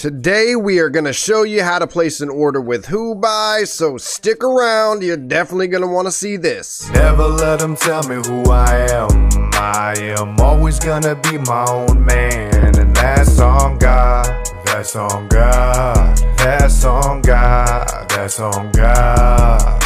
Today we are going to show you how to place an order with HooBuy, so stick around, you're definitely going to want to see this. Never let them tell me who I am. I am always gonna be my own man, and that's on God, that's on God, that's on God, that's on God.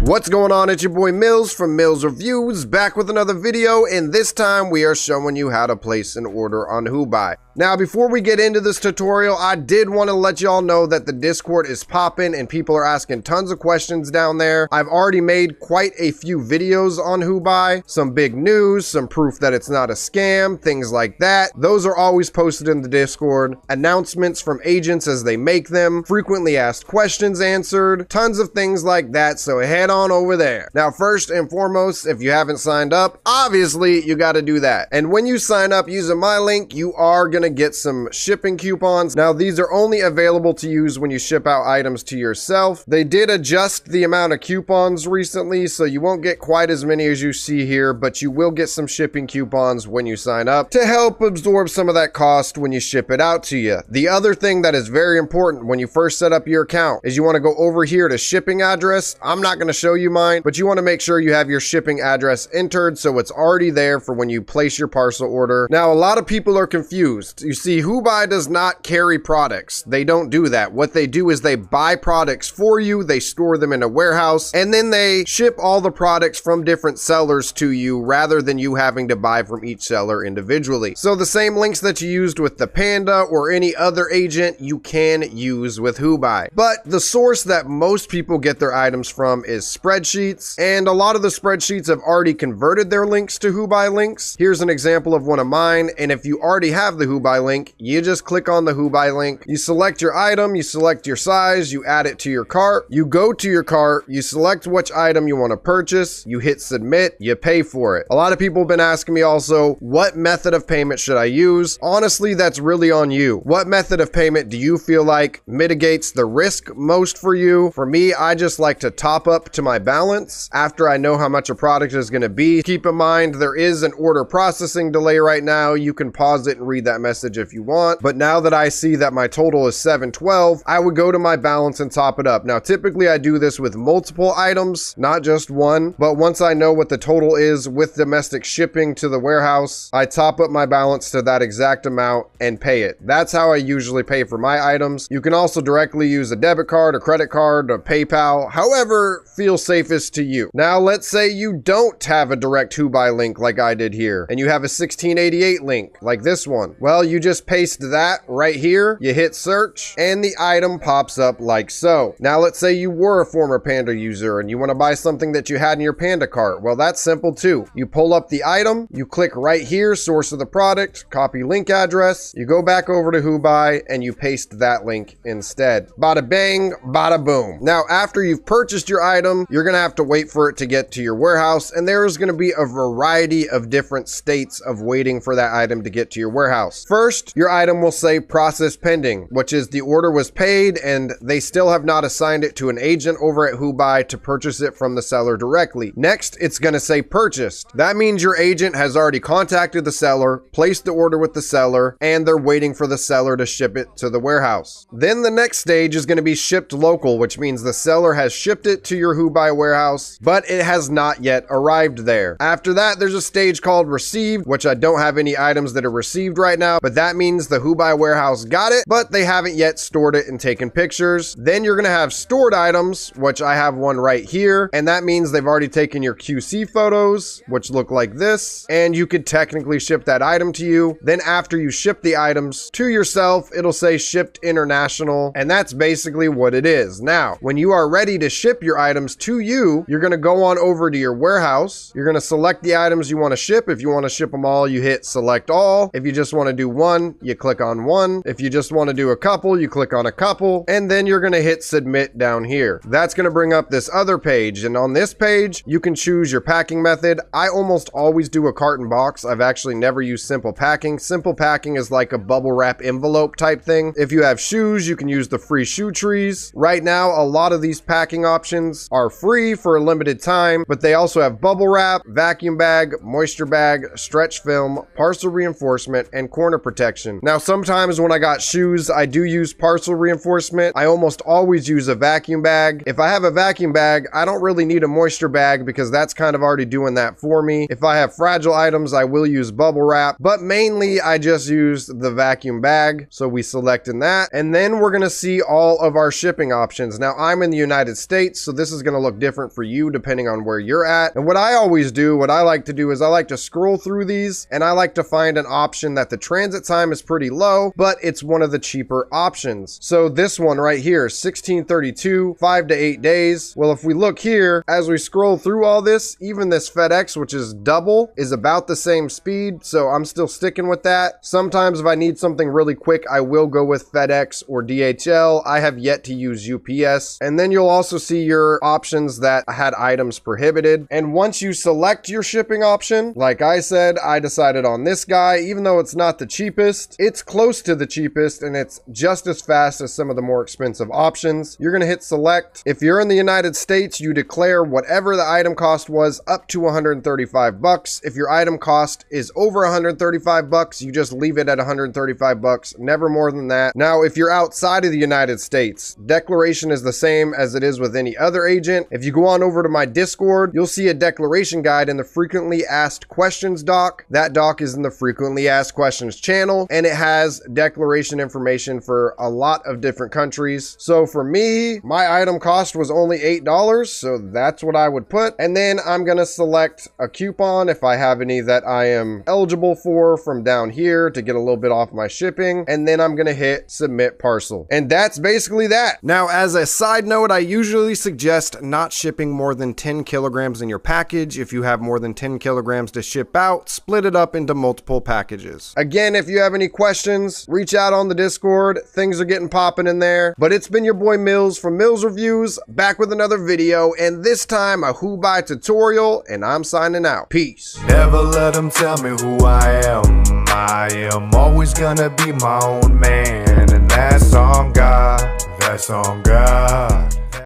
What's going on? It's your boy Mills from Mills Reviews, back with another video, and this time we are showing you how to place an order on HooBuy. Now, before we get into this tutorial, I did want to let y'all know that the Discord is popping and people are asking tons of questions down there. I've already made quite a few videos on HooBuy, some big news, some proof that it's not a scam, things like that. Those are always posted in the Discord. Announcements from agents as they make them, frequently asked questions answered, tons of things like that, so head on over there. Now, first and foremost, if you haven't signed up, obviously you got to do that. And when you sign up using my link, you are going to get some shipping coupons. Now, these are only available to use when you ship out items to yourself. They did adjust the amount of coupons recently, so you won't get quite as many as you see here, but you will get some shipping coupons when you sign up to help absorb some of that cost when you ship it out to you. The other thing that is very important when you first set up your account is you want to go over here to shipping address. I'm not going to show you mine, but you want to make sure you have your shipping address entered so it's already there for when you place your parcel order. Now, a lot of people are confused. You see, HooBuy does not carry products. They don't do that. What they do is they buy products for you, they store them in a warehouse, and then they ship all the products from different sellers to you rather than you having to buy from each seller individually. So the same links that you used with the Panda or any other agent, you can use with HooBuy. But the source that most people get their items from is spreadsheets, and a lot of the spreadsheets have already converted their links to HooBuy links. Here's an example of one of mine, and if you already have the HooBuy link, you just click on the HooBuy link, you select your item, you select your size, you add it to your cart, you go to your cart, you select which item you want to purchase, you hit submit, you pay for it. A lot of people have been asking me also, what method of payment should I use? Honestly, that's really on you. What method of payment do you feel like mitigates the risk most for you? For me, I just like to top up to my balance after I know how much a product is going to be. Keep in mind, there is an order processing delay right now. You can pause it and read that message if you want, but now that I see that my total is 712, I would go to my balance and top it up. Now, typically I do this with multiple items, not just one, but once I know what the total is with domestic shipping to the warehouse, I top up my balance to that exact amount and pay it. That's how I usually pay for my items. You can also directly use a debit card, a credit card, a PayPal, however feels safest to you. Now, let's say you don't have a direct HooBuy link like I did here, and you have a 1688 link like this one. Well, you just paste that right here, you hit search, and the item pops up like so. Now, let's say you were a former Panda user and you want to buy something that you had in your Panda cart. Well, that's simple too. You pull up the item, you click right here, source of the product, copy link address, you go back over to HooBuy, and you paste that link instead. Bada bang, bada boom. Now, after you've purchased your item, you're going to have to wait for it to get to your warehouse, and there's going to be a variety of different states of waiting for that item to get to your warehouse. First, your item will say process pending, which is the order was paid and they still have not assigned it to an agent over at HooBuy to purchase it from the seller directly. Next, it's going to say purchased. That means your agent has already contacted the seller, placed the order with the seller, and they're waiting for the seller to ship it to the warehouse. Then the next stage is going to be shipped local, which means the seller has shipped it to your HooBuy warehouse, but it has not yet arrived there. After that, there's a stage called received, which I don't have any items that are received right now, but that means the HooBuy warehouse got it, but they haven't yet stored it and taken pictures. Then you're going to have stored items, which I have one right here, and that means they've already taken your QC photos, which look like this, and you could technically ship that item to you. Then after you ship the items to yourself, it'll say shipped international, and that's basically what it is. Now, when you are ready to ship your items to you, you're going to go on over to your warehouse. You're going to select the items you want to ship. If you want to ship them all, you hit select all. If you just want to do one, you click on one. If you just want to do a couple, you click on a couple, and then you're going to hit submit down here. That's going to bring up this other page, and on this page, you can choose your packing method. I almost always do a carton box. I've actually never used simple packing. Simple packing is like a bubble wrap envelope type thing. If you have shoes, you can use the free shoe trees. Right now, a lot of these packing options are are free for a limited time, but they also have bubble wrap, vacuum bag, moisture bag, stretch film, parcel reinforcement, and corner protection. Now, sometimes when I got shoes, I do use parcel reinforcement. I almost always use a vacuum bag. If I have a vacuum bag, I don't really need a moisture bag because that's kind of already doing that for me. If I have fragile items, I will use bubble wrap, but mainly I just use the vacuum bag. So we select in that, and then we're gonna see all of our shipping options. Now, I'm in the United States, so this is gonna look different for you depending on where you're at. And what I always do, what I like to do is I like to scroll through these, and I like to find an option that the transit time is pretty low, but it's one of the cheaper options. So this one right here, 1632, 5 to 8 days. Well, if we look here, as we scroll through all this, even this FedEx, which is double, is about the same speed, so I'm still sticking with that. Sometimes if I need something really quick, I will go with FedEx or DHL. I have yet to use UPS. And then you'll also see your options that had items prohibited. And once you select your shipping option, like I said, I decided on this guy. Even though it's not the cheapest, it's close to the cheapest, and it's just as fast as some of the more expensive options. You're gonna hit select. If you're in the United States, you declare whatever the item cost was up to 135 bucks. If your item cost is over 135 bucks, you just leave it at 135 bucks, never more than that. Now, if you're outside of the United States, declaration is the same as it is with any other agent. If you go on over to my Discord, you'll see a declaration guide in the frequently asked questions doc. That doc is in the frequently asked questions channel, and it has declaration information for a lot of different countries. So for me, my item cost was only $8, so that's what I would put. And then I'm gonna select a coupon if I have any that I am eligible for from down here to get a little bit off my shipping. And then I'm gonna hit submit parcel. And that's basically that. Now, as a side note, I usually suggest not shipping more than 10 kilograms in your package. If you have more than 10 kilograms to ship out, split it up into multiple packages. Again, if you have any questions, reach out on the Discord. Things are getting popping in there. But it's been your boy Mills from Mills Reviews, back with another video, and this time a HooBuy tutorial, and I'm signing out. Peace. Never let them tell me who I am. I am always gonna be my own man, and that's on God. That's on God.